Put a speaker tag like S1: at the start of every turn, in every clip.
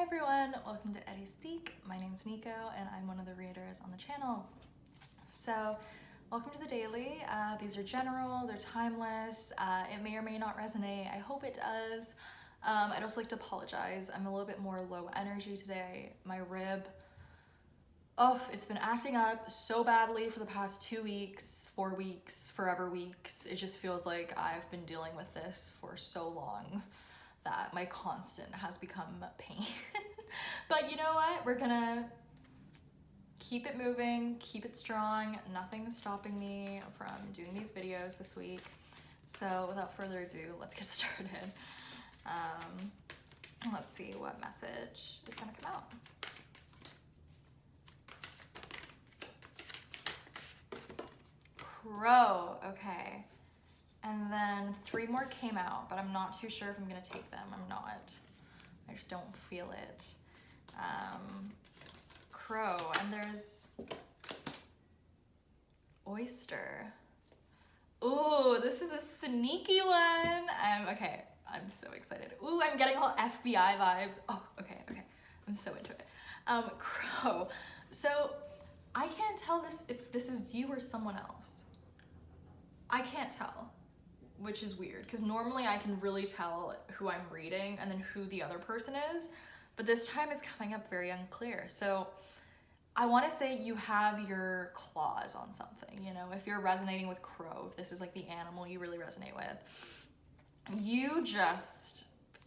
S1: everyone, welcome to Heuristique. My name's Nico and I'm one of the readers on the channel. So, welcome to the daily. These are general, they're timeless. It may or may not resonate. I hope it does. I'd also like to apologize. I'm a little bit more low energy today. My rib, it's been acting up so badly for the past 2 weeks, 4 weeks, forever weeks. It just feels like I've been dealing with this for so long that my constant has become pain. But you know what? We're gonna keep it moving, keep it strong. Nothing's stopping me from doing these videos this week. So without further ado, let's get started. Let's see what message is gonna come out. Crow, okay. And then 3 more came out, but I'm not too sure if I'm gonna take them. I'm not. I just don't feel it. Crow, and there's oyster. Ooh, this is a sneaky one. Okay, I'm so excited. Ooh, I'm getting all FBI vibes. Oh, okay. I'm so into it. Crow. So I can't tell if this is you or someone else. I can't tell, which is weird, because normally I can really tell who I'm reading and then who the other person is, but this time it's coming up very unclear. So I want to say you have your claws on something, you know, if you're resonating with crow, if this is like the animal you really resonate with,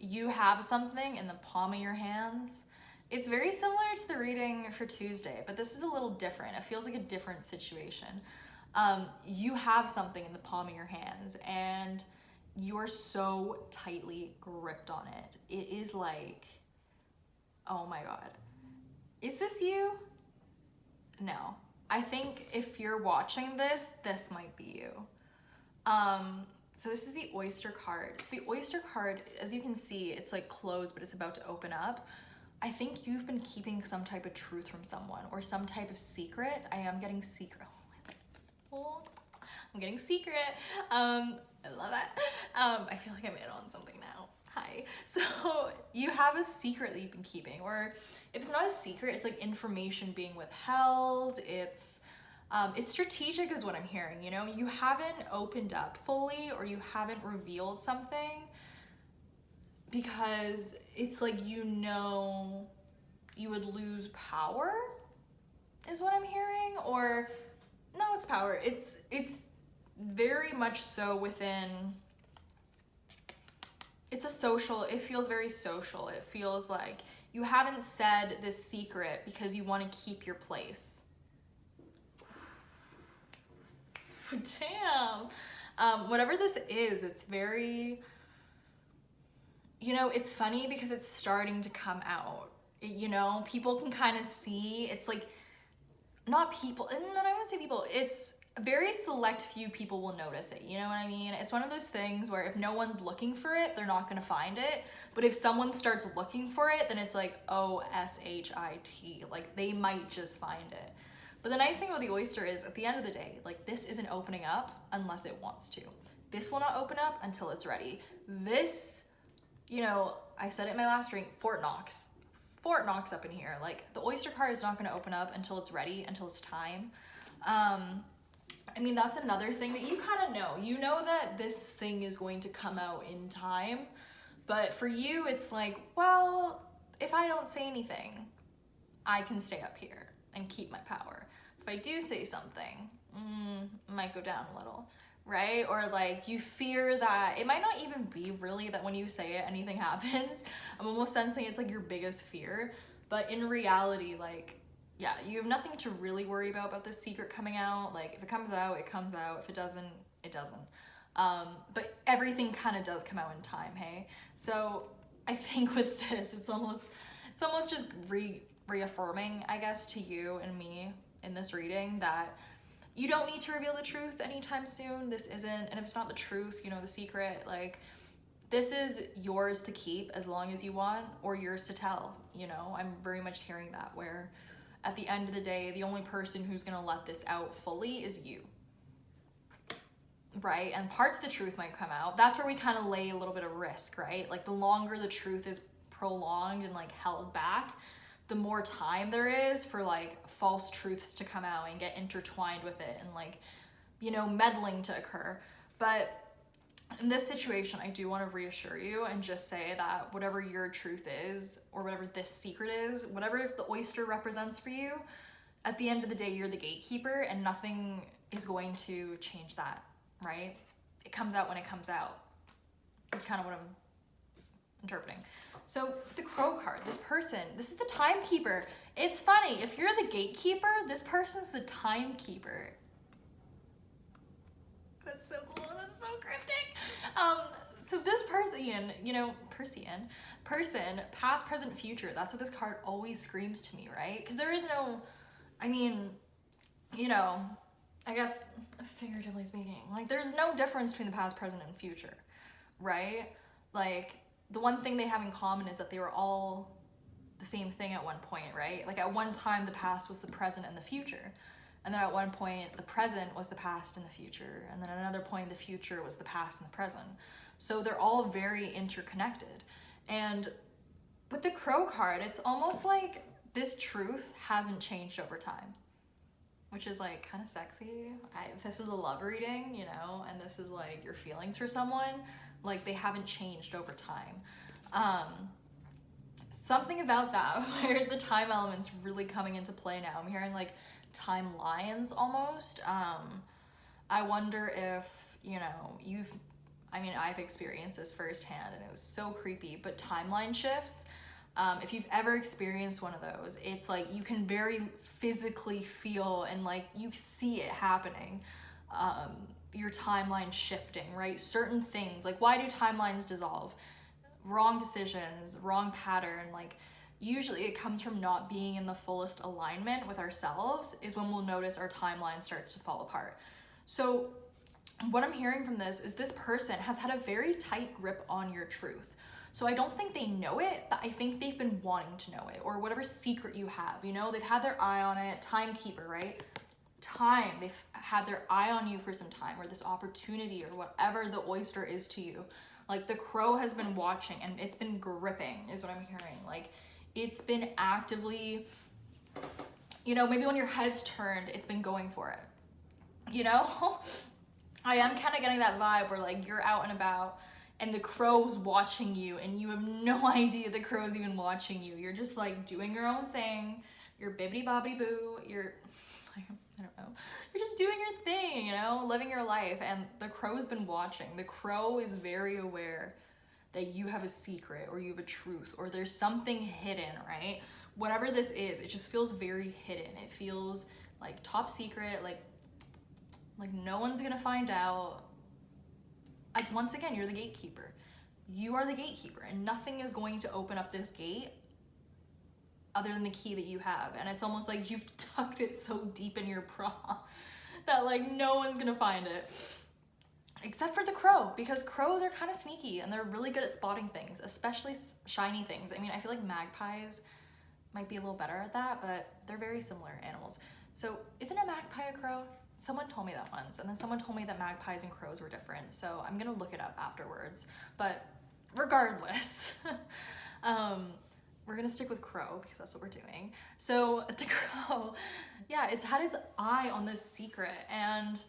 S1: you have something in the palm of your hands. It's very similar to the reading for Tuesday, but this is a little different. It feels like a different situation. You have something in the palm of your hands and you're so tightly gripped on it. It is like, oh my God. Is this you? No. I think if you're watching this, this might be you. So this is the oyster card. So the oyster card, as you can see, it's like closed, but it's about to open up. I think you've been keeping some type of truth from someone or some type of secret. I am getting secret. Oh, I'm getting secret. I love it. I feel like I'm in on something now. Hi. So you have a secret that you've been keeping, or if it's not a secret, it's like information being withheld. It's strategic is what I'm hearing, you know? You haven't opened up fully or you haven't revealed something because it's like, you know, you would lose power is what I'm hearing, or no, it's power. It's very much so within, it's a social, it feels very social. It feels like you haven't said this secret because you want to keep your place. Damn. Whatever this is, it's very, you know, it's funny because it's starting to come out. You know, people can kind of see, it's like, not people, and I wouldn't say people, it's very select few people will notice it, you know what I mean? It's one of those things where if no one's looking for it, they're not gonna find it, but if someone starts looking for it, then it's like, O-S-H-I-T, like they might just find it. But the nice thing about the oyster is, at the end of the day, like this isn't opening up unless it wants to. This will not open up until it's ready. This, you know, I said it in my last drink, Fort Knox up in here. Like the oyster card is not going to open up until it's ready, until it's time. I mean, that's another thing that you kind of know. You know that this thing is going to come out in time, but for you, it's like, well, if I don't say anything, I can stay up here and keep my power. If I do say something, it might go down a little, right? Or like you fear that it might not even be really that when you say it, anything happens. I'm almost sensing it's like your biggest fear, but in reality, like, yeah, you have nothing to really worry about this secret coming out. Like if it comes out, it comes out. If it doesn't, it doesn't. But everything kind of does come out in time, hey? So I think with this, it's almost just reaffirming, I guess, to you and me in this reading that you don't need to reveal the truth anytime soon. This isn't, and if it's not the truth, you know, the secret, like this is yours to keep as long as you want, or yours to tell, you know? I'm very much hearing that, where at the end of the day, the only person who's gonna let this out fully is you, right? And parts of the truth might come out. That's where we kind of lay a little bit of risk, right? Like the longer the truth is prolonged and like held back, the more time there is for like false truths to come out and get intertwined with it and like, you know, meddling to occur. But in this situation, I do want to reassure you and just say that whatever your truth is, or whatever this secret is, whatever the oyster represents for you, at the end of the day, you're the gatekeeper, and nothing is going to change that, right? It comes out when it comes out. That's kind of what I'm interpreting. So the Crow card, this person, this is the timekeeper. It's funny, if you're the gatekeeper, this person's the timekeeper. That's so cool, that's so cryptic. So this person, you know, person, past, present, future, that's what this card always screams to me, right? Because there is no, I mean, you know, I guess figuratively speaking, like there's no difference between the past, present, and future, right? Like the one thing they have in common is that they were all the same thing at one point, right? Like at one time the past was the present and the future. And then at one point the present was the past and the future. And then at another point the future was the past and the present. So they're all very interconnected. And with the Crow card, it's almost like this truth hasn't changed over time, which is like kind of sexy. If this is a love reading, you know, and this is like your feelings for someone, like they haven't changed over time. Something about that where the time element's really coming into play now. I'm hearing like timelines almost. I wonder if, you know, I've experienced this firsthand and it was so creepy, but timeline shifts, if you've ever experienced one of those, it's like you can very physically feel and like you see it happening, your timeline shifting, right? Certain things, like why do timelines dissolve? Wrong decisions, wrong pattern, like usually it comes from not being in the fullest alignment with ourselves is when we'll notice our timeline starts to fall apart. So what I'm hearing from this is this person has had a very tight grip on your truth. So I don't think they know it, but I think they've been wanting to know it, or whatever secret you have, you know, they've had their eye on it. Timekeeper, right? Time, they've had their eye on you for some time, or this opportunity, or whatever the oyster is to you. Like the Crow has been watching and it's been gripping is what I'm hearing. Like it's been actively, you know, maybe when your head's turned, it's been going for it, you know? I am kind of getting that vibe where like you're out and about and the Crow's watching you and you have no idea the Crow's even watching you. You're just like doing your own thing. You're bibbity bobbity boo. You're like, I don't know. You're just doing your thing, you know, living your life. And the Crow's been watching. The Crow is very aware that you have a secret or you have a truth or there's something hidden, right? Whatever this is, it just feels very hidden. It feels like top secret, like no one's gonna find out. Like once again, you're the gatekeeper. You are the gatekeeper and nothing is going to open up this gate other than the key that you have. And it's almost like you've tucked it so deep in your bra that like no one's gonna find it. Except for the Crow, because Crows are kind of sneaky and they're really good at spotting things, especially shiny things. I mean, I feel like magpies might be a little better at that, but they're very similar animals. So isn't a magpie a crow? Someone told me that once, and then someone told me that magpies and crows were different, so I'm gonna look it up afterwards. But regardless, we're gonna stick with Crow because that's what we're doing. So the Crow, yeah, it's had its eye on this secret, and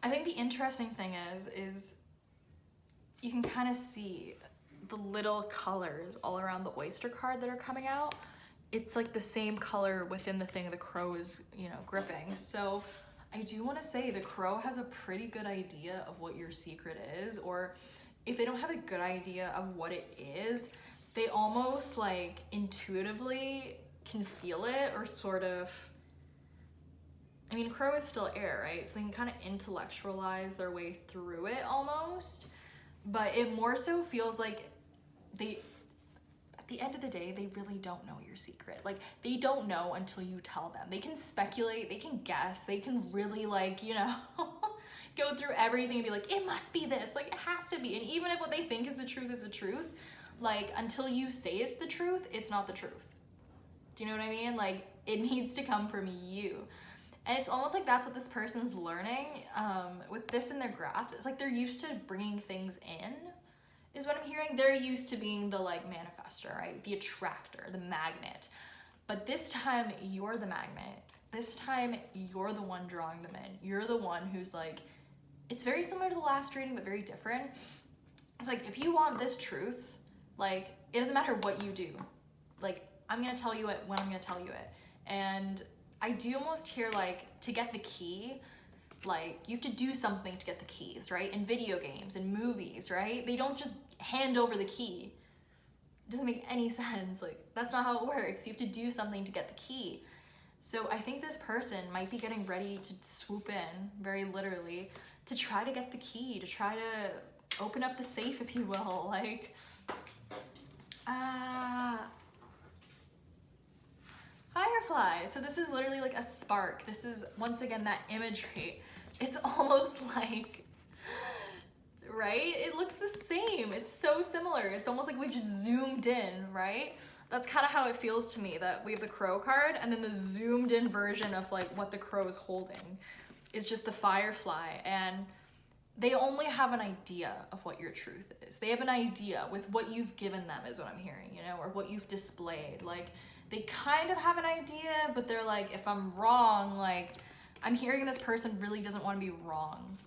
S1: I think the interesting thing is you can kind of see the little colors all around the oyster card that are coming out. It's like the same color within the thing the Crow is, you know, gripping. So I do want to say the Crow has a pretty good idea of what your secret is, or if they don't have a good idea of what it is, they almost like intuitively can feel it, or sort of, I mean, Crow is still air, right? So they can kind of intellectualize their way through it almost, but it more so feels like they, at the end of the day, they really don't know your secret. Like, they don't know until you tell them. They can speculate, they can guess, they can really like, you know, go through everything and be like, it must be this, like it has to be. And even if what they think is the truth, like until you say it's the truth, it's not the truth. Do you know what I mean? Like it needs to come from you. And it's almost like that's what this person's learning with this in their grasp. It's like they're used to bringing things in is what I'm hearing. They're used to being the like manifester, right? The attractor, the magnet. But this time you're the magnet. This time you're the one drawing them in. You're the one who's like, it's very similar to the last reading, but very different. It's like, if you want this truth, like, it doesn't matter what you do. Like, I'm gonna tell you it when I'm gonna tell you it. And I do almost hear like, to get the key, like, you have to do something to get the keys, right? In video games, in movies, right? They don't just hand over the key. It doesn't make any sense. Like, that's not how it works. You have to do something to get the key. So I think this person might be getting ready to swoop in, very literally, to try to get the key, to try to open up the safe, if you will. Like, firefly. So this is literally like a spark. This is, once again, that imagery. It's almost like, right? It looks the same. It's so similar. It's almost like we've just zoomed in, right? That's kind of how it feels to me, that we have the crow card and then the zoomed in version of like what the crow is holding is just the firefly. And they only have an idea of what your truth is. They have an idea with what you've given them, is what I'm hearing, you know, or what you've displayed. Like, they kind of have an idea, but they're like, if I'm wrong, like, I'm hearing this person really doesn't want to be wrong,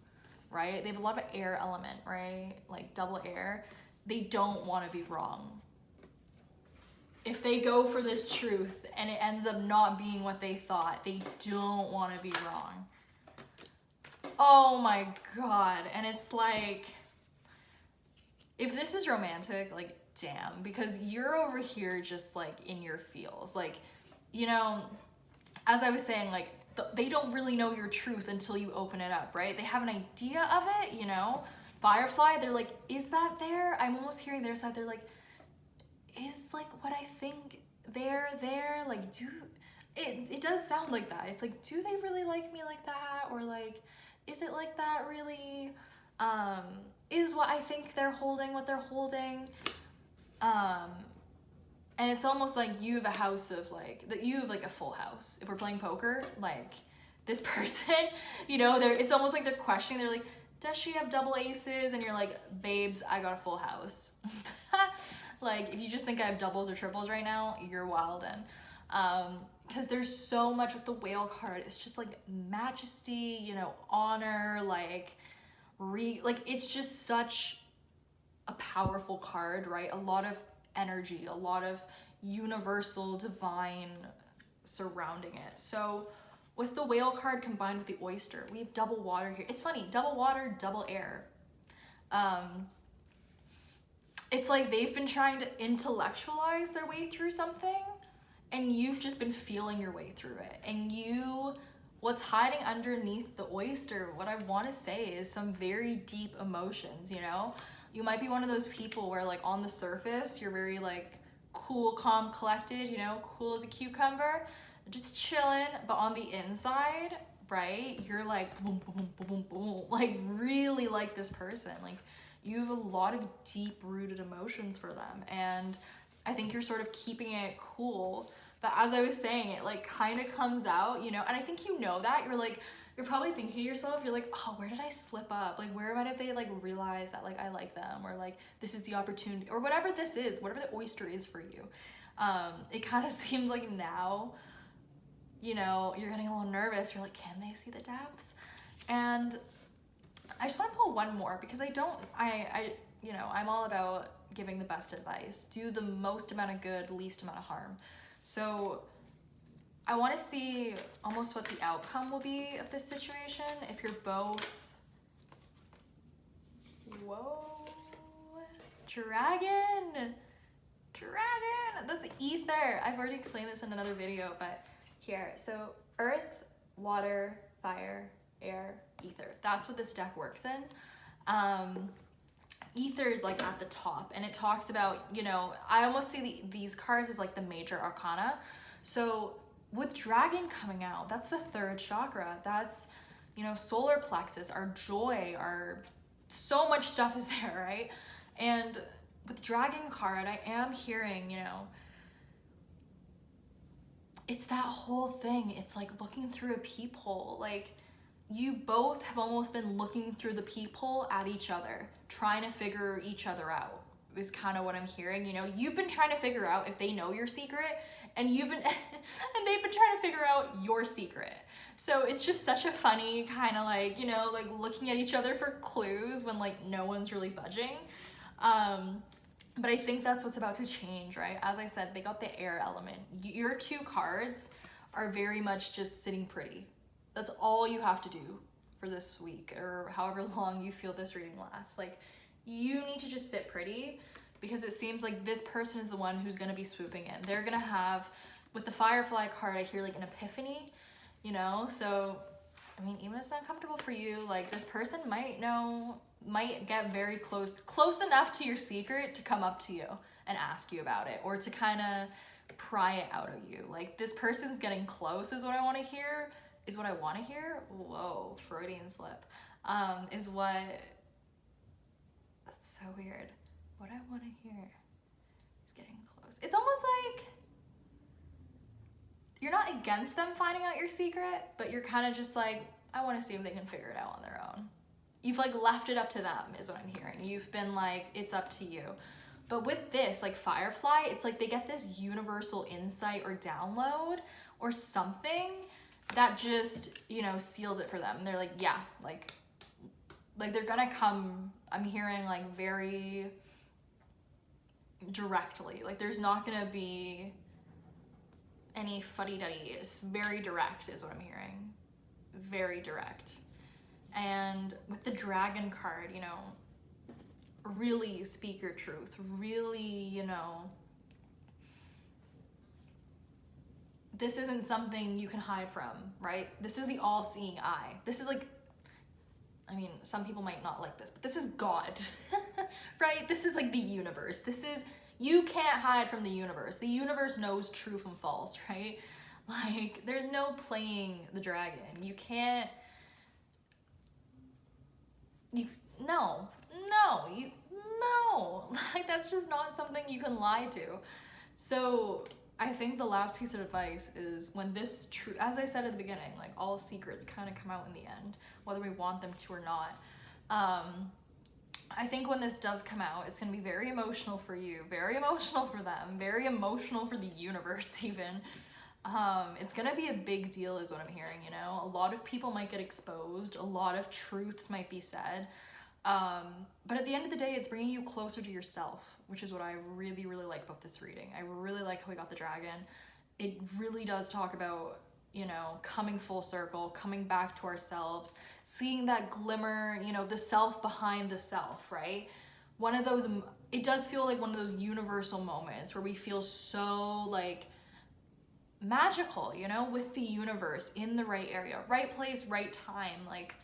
S1: right? They have a lot of air element, right? Like double air. They don't want to be wrong. If they go for this truth and it ends up not being what they thought, they don't want to be wrong. Oh my God. And it's like, if this is romantic, like, damn, because you're over here just like in your feels. Like, you know, as I was saying, like, they don't really know your truth until you open it up, right? They have an idea of it, you know? Firefly, they're like, is that there? I'm almost hearing their side. They're like, is like what I think there? Like, it does sound like that. It's like, do they really like me like that? Or like, is it like that really? Is what I think they're holding what they're holding? And it's almost like you have a house of like, that you have like a full house. If we're playing poker, like this person, you know, it's almost like they're questioning. They're like, does she have double aces? And you're like, babes, I got a full house. Like, if you just think I have doubles or triples right now, you're wildin'. Because there's so much with the whale card. It's just like majesty, you know, honor, like, it's just such a powerful card, right? A lot of energy, a lot of universal divine surrounding it. So with the whale card combined with the oyster, we have double water here. It's funny, double water, double air. It's like they've been trying to intellectualize their way through something, and you've just been feeling your way through it. And what's hiding underneath the oyster, what I want to say is some very deep emotions, you know? You might be one of those people where like on the surface, you're very like cool, calm, collected, you know, cool as a cucumber, just chilling. But on the inside, right, you're like boom, boom, boom, boom, boom, like really like this person. Like, you have a lot of deep rooted emotions for them. And I think you're sort of keeping it cool. But as I was saying, it like kind of comes out, you know, and I think you know that. You're probably thinking to yourself, you're like, oh, where did I slip up? Like, where might they like realize that like I like them, or like this is the opportunity, or whatever this is, whatever the oyster is for you. It kind of seems like now, you know, you're getting a little nervous. You're like, can they see the depths? And I just want to pull one more, because you know, I'm all about giving the best advice. Do the most amount of good, least amount of harm. So I want to see almost what the outcome will be of this situation. If you're both, whoa, dragon, that's ether. I've already explained this in another video, but here. So earth, water, fire, air, ether. That's what this deck works in. Ether is like at the top, and it talks about, you know, I almost see these cards as like the major arcana. So with dragon coming out, that's the third chakra. That's, you know, solar plexus, our joy, our so much stuff is there, right? And with dragon card, I am hearing, you know, it's that whole thing. It's like looking through a peephole. Like, you both have almost been looking through the peephole at each other, trying to figure each other out, is kind of what I'm hearing. You know, you've been trying to figure out if they know your secret, and you've been and they've been trying to figure out your secret. So it's just such a funny kind of like, you know, like looking at each other for clues when like no one's really budging. But I think that's what's about to change, right? As I said, they got the air element. Your two cards are very much just sitting pretty. That's all you have to do for this week, or however long you feel this reading lasts. Like, you need to just sit pretty, because it seems like this person is the one who's going to be swooping in. They're going to have, with the Firefly card, I hear like an epiphany, you know? So, I mean, even if it's not comfortable for you, like this person might get very close enough to your secret to come up to you and ask you about it, or to kind of pry it out of you. Like, this person's getting close is what I want to hear. Whoa, Freudian slip. Is what, that's so weird. What I want to hear is getting close. It's almost like you're not against them finding out your secret, but you're kind of just like, I want to see if they can figure it out on their own. You've like left it up to them is what I'm hearing. You've been like, it's up to you. But with this, like Firefly, it's like they get this universal insight or download or something that just, you know, seals it for them. And they're like, yeah, like they're gonna come, I'm hearing like very directly. Like there's not gonna be any fuddy-duddy. It's very direct is what I'm hearing. Very direct. And with the dragon card, you know, really speak your truth. Really, you know, this isn't something you can hide from, right? This is the all-seeing eye. This is like, I mean, some people might not like this, but this is God, right? This is like the universe. You can't hide from the universe. The universe knows true from false, right? Like, there's no playing the dragon. No. Like, that's just not something you can lie to. So I think the last piece of advice is when this as I said at the beginning, like all secrets kind of come out in the end, whether we want them to or not. I think when this does come out, it's going to be very emotional for you, very emotional for them, very emotional for the universe even. It's going to be a big deal is what I'm hearing, you know? A lot of people might get exposed, a lot of truths might be said. But at the end of the day, it's bringing you closer to yourself, which is what I really, really like about this reading. I really like how we got the dragon. It really does talk about, you know, coming full circle, coming back to ourselves, seeing that glimmer, you know, the self behind the self, right? One of those, it does feel like one of those universal moments where we feel so like magical, you know, with the universe in the right area, right place, right time, like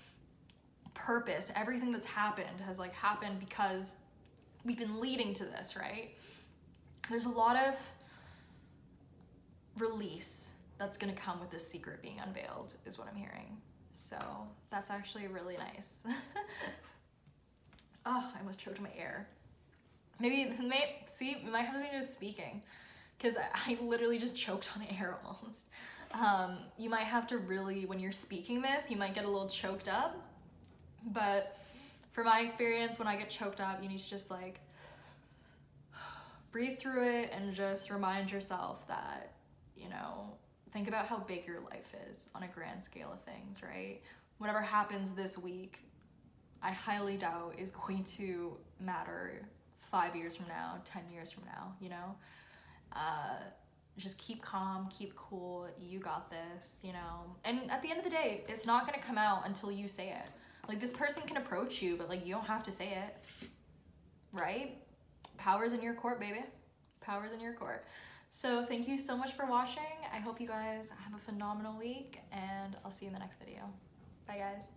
S1: purpose. Everything that's happened has like happened because we've been leading to this, right? There's a lot of release that's gonna come with this secret being unveiled is what I'm hearing. So that's actually really nice. Oh, I almost choked on my air. See, it might have to do with speaking, because I literally just choked on air almost. You might have to really, when you're speaking this, you might get a little choked up. But for my experience, when I get choked up, you need to just like breathe through it and just remind yourself that, you know, think about how big your life is on a grand scale of things, right? Whatever happens this week, I highly doubt is going to matter 5 years from now, 10 years from now, you know? Just keep calm, keep cool, you got this, you know? And at the end of the day, it's not gonna come out until you say it. Like, this person can approach you, but like, you don't have to say it, right? Power's in your court, baby. Power's in your court. So thank you so much for watching. I hope you guys have a phenomenal week, and I'll see you in the next video. Bye, guys.